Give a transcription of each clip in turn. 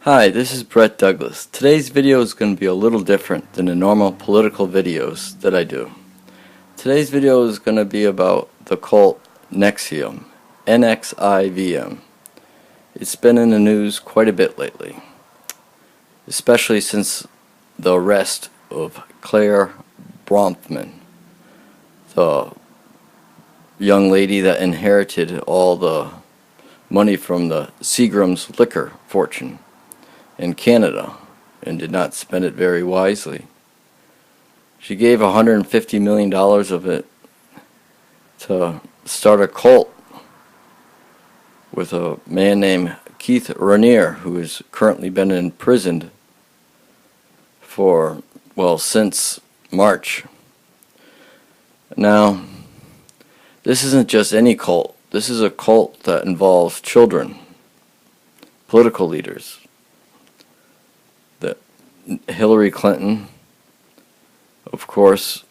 Hi, this is Brett Douglas. Today's video is going to be a little different than the normal political videos that I do. Today's video is going to be about the cult NXIVM, NXIVM. It's been in the news quite a bit lately, especially since the arrest of Claire Bronfman, the young lady that inherited all the money from the Seagram's liquor fortune in Canada and did not spend it very wisely. She gave $150 million of it to start a cult with a man named Keith Raniere, who has currently been imprisoned for, well, since March. Now, this isn't just any cult. This is a cult that involves children, political leaders, Hillary Clinton, of course,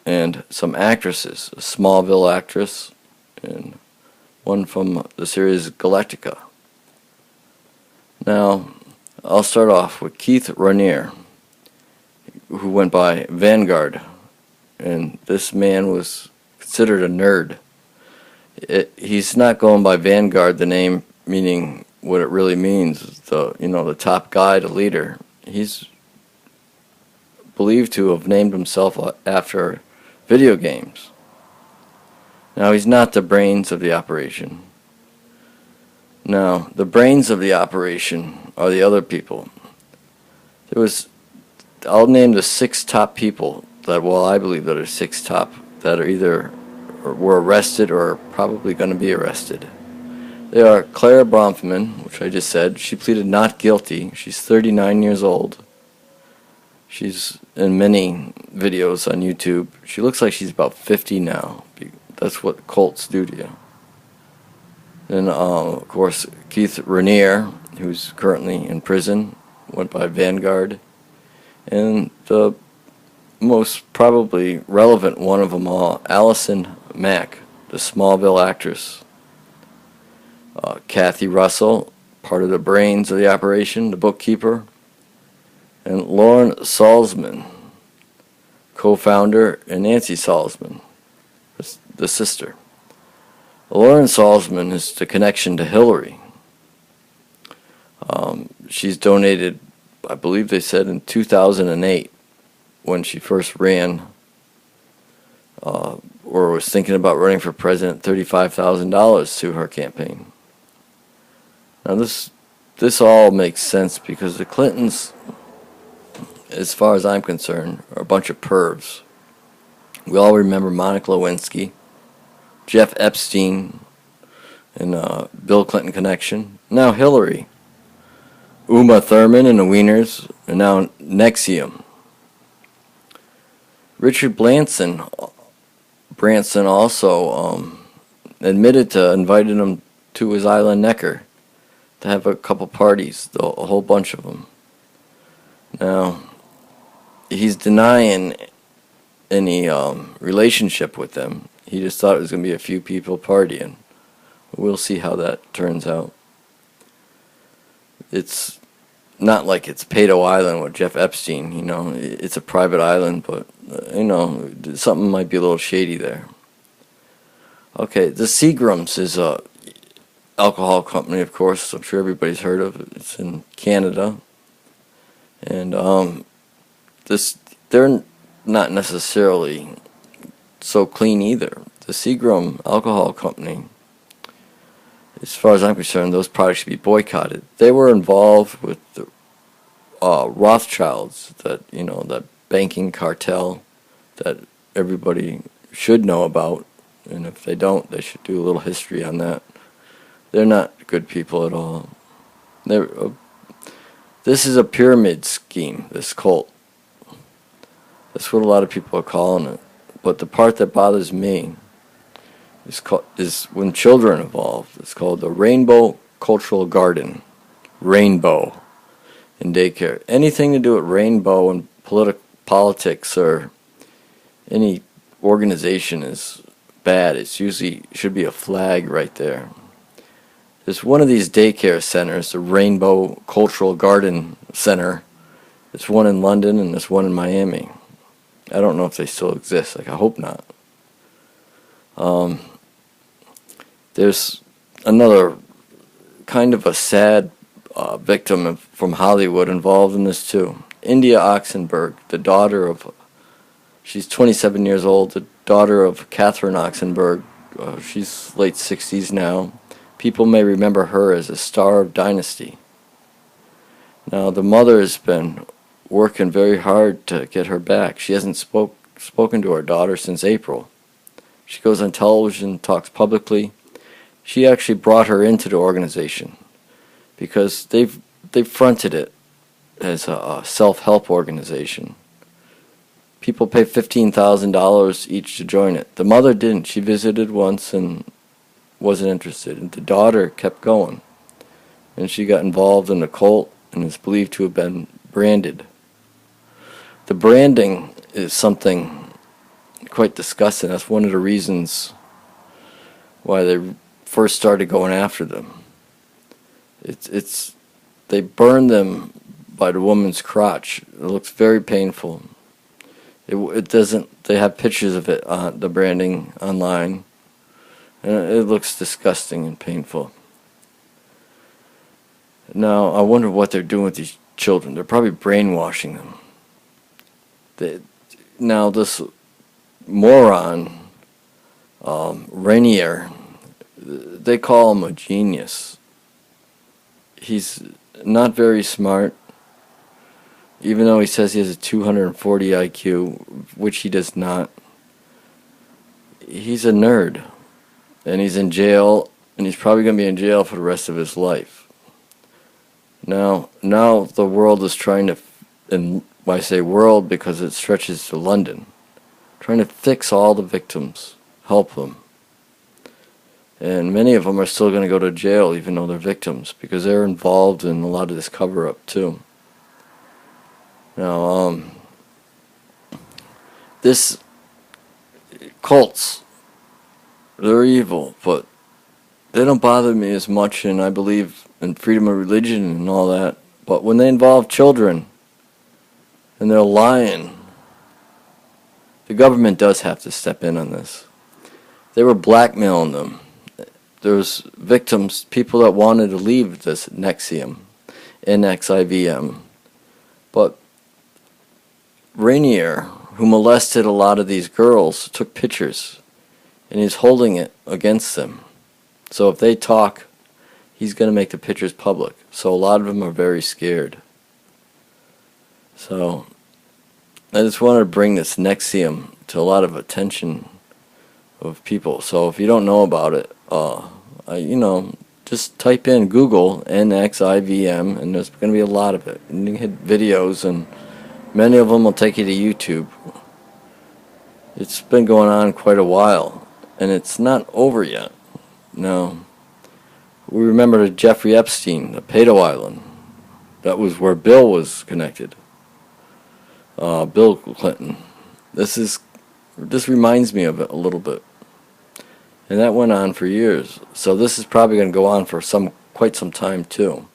and some actresses, a Smallville actress and one from the series Galactica. Now, I'll start off with Keith Raniere, who went by Vanguard, and this man was considered a nerd. He's not going by Vanguard, the name meaning what it really means, the top guy, the leader. He's believed to have named himself after video games. Now, he's not the brains of the operation. Now, the brains of the operation are the other people. I'll name the 6 top people that, well, I believe that are 6 top that are either were arrested or are probably going to be arrested. They are Claire Bronfman, which I just said. She pleaded not guilty. She's 39 years old. She's in many videos on YouTube. She looks like she's about 50 now. That's what cults do to you. Then, of course, Keith Raniere, who's currently in prison, went by Vanguard. And the most probably relevant one of them all, Allison Mack, the Smallville actress. Kathy Russell, part of the brains of the operation, the bookkeeper, and Lauren Salzman, co-founder, and Nancy Salzman, the sister. Lauren Salzman is the connection to Hillary. She's donated, I believe they said in 2008, when she first ran, or was thinking about running for president, $35,000 to her campaign. Now this all makes sense because the Clintons, as far as I'm concerned, are a bunch of pervs. We all remember Monica Lewinsky, Jeff Epstein, and Bill Clinton connection. Now Hillary, Uma Thurman and the Wieners, and now NXIVM. Richard Branson also admitted to inviting him to his island Necker to have a couple parties, a whole bunch of them. Now, he's denying any relationship with them. He just thought it was going to be a few people partying. We'll see how that turns out. It's not like it's Pato Island with Jeff Epstein, It's a private island, but, something might be a little shady there. Okay, the Seagrams is a alcohol company, of course. I'm sure everybody's heard of it. It's in Canada. And they're not necessarily so clean either. The Seagram alcohol company, as far as I'm concerned, those products should be boycotted. They were involved with the Rothschilds, that banking cartel that everybody should know about. And if they don't, they should do a little history on that. They're not good people at all. This is a pyramid scheme, this cult. That's what a lot of people are calling it. But the part that bothers me is when children are involved. It's called the Rainbow Cultural Garden. Rainbow in daycare. Anything to do with rainbow and politics or any organization is bad. It's usually should be a flag right there. There's one of these daycare centers, the Rainbow Cultural Garden Center. There's one in London and there's one in Miami. I don't know if they still exist. Like, I hope not. There's another kind of a sad victim from Hollywood involved in this too. India Oxenberg, the daughter of, she's 27 years old, the daughter of Catherine Oxenberg. She's late 60s now. People may remember her as a star of Dynasty. Now, the mother has been working very hard to get her back. She hasn't spoken to her daughter since April. She goes on television, talks publicly. She actually brought her into the organization because they've fronted it as a self-help organization. People pay $15,000 each to join it. The mother didn't. She visited once and wasn't interested. And the daughter kept going. And she got involved in the cult and is believed to have been branded. The branding is something quite disgusting. That's one of the reasons why they first started going after them. They burn them by the woman's crotch. It looks very painful. It doesn't. They have pictures of it on the branding online, and it looks disgusting and painful. Now, I wonder what they're doing with these children. They're probably brainwashing them. Now, this moron, Rainier, they call him a genius. He's not very smart, even though he says he has a 240 IQ, which he does not. He's a nerd, and he's in jail, and he's probably going to be in jail for the rest of his life. Now the world is trying to, and I say world because it stretches to London, trying to fix all the victims, help them. And many of them are still going to go to jail even though they're victims because they're involved in a lot of this cover-up too. Now, this cults, they're evil, but they don't bother me as much, and I believe in freedom of religion and all that. But when they involve children and they're lying, the government does have to step in on this. They were blackmailing them. There was victims, people that wanted to leave this NXIVM, NXIVM. But Rainier, who molested a lot of these girls, took pictures, and he's holding it against them. So if they talk, he's going to make the pictures public. So a lot of them are very scared. So I just wanted to bring this NXIVM to a lot of attention of people. So if you don't know about it, just type in Google NXIVM, and there's going to be a lot of it. And you can hit videos, and many of them will take you to YouTube. It's been going on quite a while, and it's not over yet. Now, we remember Jeffrey Epstein, the Pedo Island. That was where Bill was connected. Bill Clinton. This reminds me of it a little bit. And that went on for years. So this is probably going to go on for quite some time too.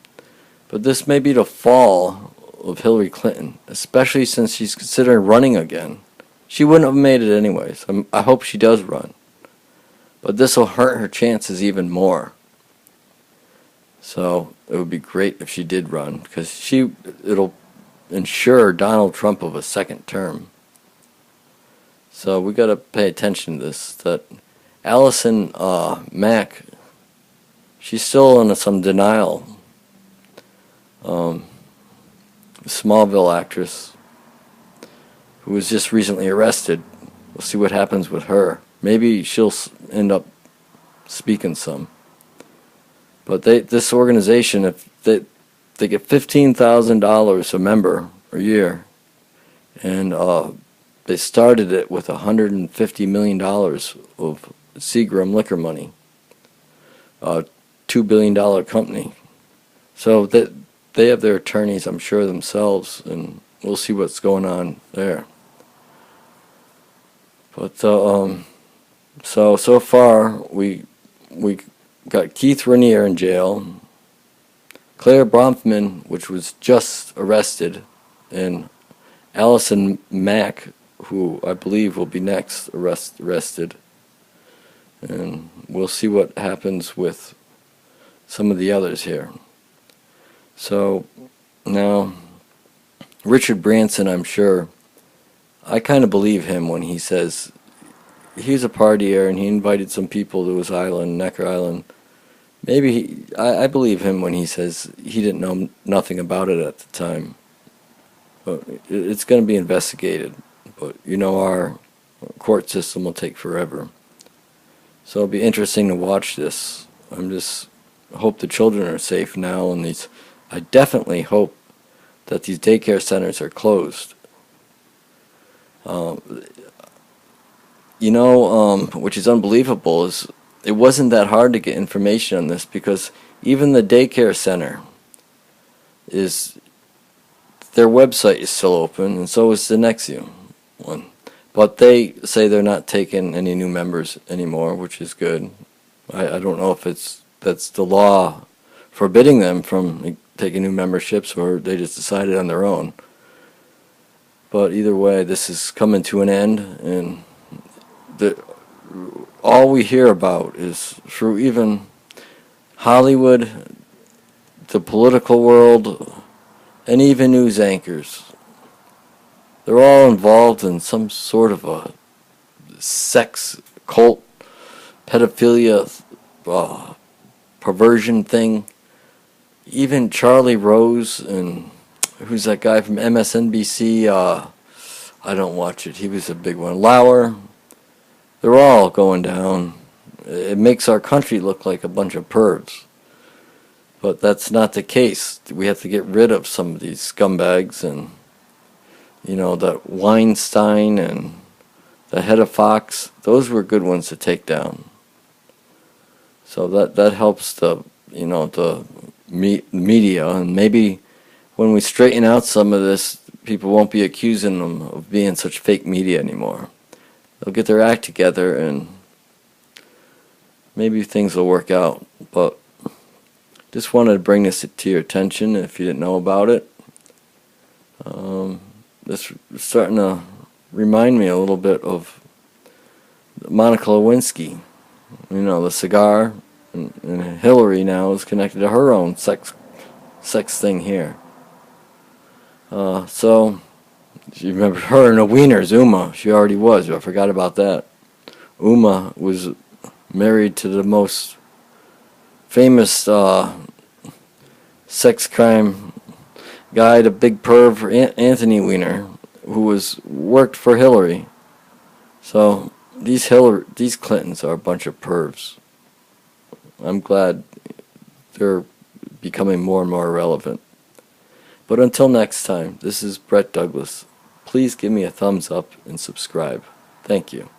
But this may be the fall of Hillary Clinton, especially since she's considering running again. She wouldn't have made it anyways. I hope she does run. But this will hurt her chances even more. So it would be great if she did run, because it'll ensure Donald Trump of a second term. So we got to pay attention to this. That Allison Mack, she's still in some denial. Smallville actress who was just recently arrested. We'll see what happens with her. Maybe she'll end up speaking some. But this organization, if they get $15,000 a member a year, and they started it with $150 million of Seagram liquor money, a $2 billion company. So they have their attorneys, I'm sure, themselves, and we'll see what's going on there. But so far we got Keith Raniere in jail, Claire Bronfman, which was just arrested, and Allison Mack, who I believe will be next arrested. And we'll see what happens with some of the others here. So now, Richard Branson, I'm sure, I kind of believe him when he says he's a partier and he invited some people to his island, Necker Island. Maybe I believe him when he says he didn't know nothing about it at the time. But it's going to be investigated. But you know, our court system will take forever. So it'll be interesting to watch this. I'm just hope the children are safe now, and I definitely hope that these daycare centers are closed. Which is unbelievable, is it wasn't that hard to get information on this, because even the daycare center their website is still open, and so is the NXIVM one. But they say they're not taking any new members anymore, which is good. I don't know if that's the law forbidding them from taking new memberships, or they just decided on their own. But either way, this is coming to an end, and all we hear about is through even Hollywood, the political world, and even news anchors. They're all involved in some sort of a sex cult, pedophilia, perversion thing. Even Charlie Rose, and who's that guy from MSNBC? I don't watch it. He was a big one. Lauer. They're all going down. It makes our country look like a bunch of pervs. But that's not the case. We have to get rid of some of these scumbags, and that Weinstein and the head of Fox, those were good ones to take down. So that helps the media, and maybe when we straighten out some of this, people won't be accusing them of being such fake media anymore. They'll get their act together, and maybe things will work out. But just wanted to bring this to your attention if you didn't know about it. This is starting to remind me a little bit of Monica Lewinsky. The cigar, and Hillary now is connected to her own sex thing here. So you remember her and the Wieners, Uma. She already was. I forgot about that. Uma was married to the most famous sex crime guy, the big perv Anthony Weiner, who worked for Hillary. So these Clintons are a bunch of pervs. I'm glad they're becoming more and more relevant. But until next time, this is Brett Douglas. Please give me a thumbs up and subscribe. Thank you.